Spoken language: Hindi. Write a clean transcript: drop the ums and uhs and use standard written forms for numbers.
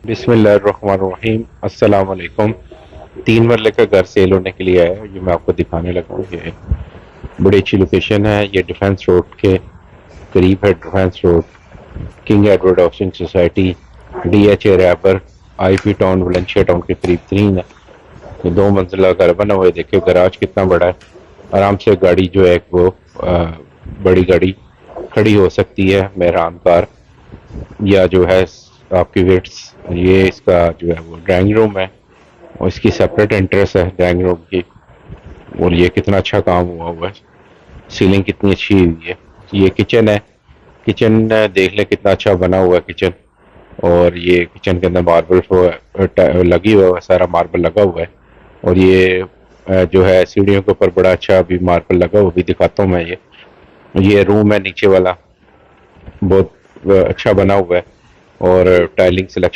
बिस्मिल्लाहिर्रहमानिर्रहीम। अस्सलाम वालेकुम। 3 मरले का घर सेल होने के लिए है, ये मैं आपको दिखाने लगा हूँ। ये बड़ी अच्छी लोकेशन है, ये डिफेंस रोड के करीब है। Defence road, King Edward housing society, DHA Rahbar, IP town, Valencia town के करीब तरीन है। ये 2 मंजिला घर बना हुआ है। देखिए गराज कितना बड़ा है। आराम से गाड़ी जो है वो बड़ी गाड़ी खड़ी हो सकती है, मेहरान कार या जो है आपकी वेट्स। ये इसका जो है वो ड्राइंग रूम है और इसकी सेपरेट एंट्रेंस है ड्राइंग रूम की। और ये कितना अच्छा काम हुआ है, सीलिंग कितनी अच्छी हुई है। ये किचन है, किचन देख ले कितना अच्छा बना हुआ है किचन। और ये किचन के अंदर मार्बल लगी हुआ है, सारा मार्बल लगा हुआ है। और ये जो है सीढ़ियों के ऊपर बड़ा अच्छा अभी मार्बल लगा हुआ, भी दिखाता हूँ मैं। ये रूम है नीचे वाला, बहुत अच्छा बना हुआ है। और टाइलिंग सिलेक्शन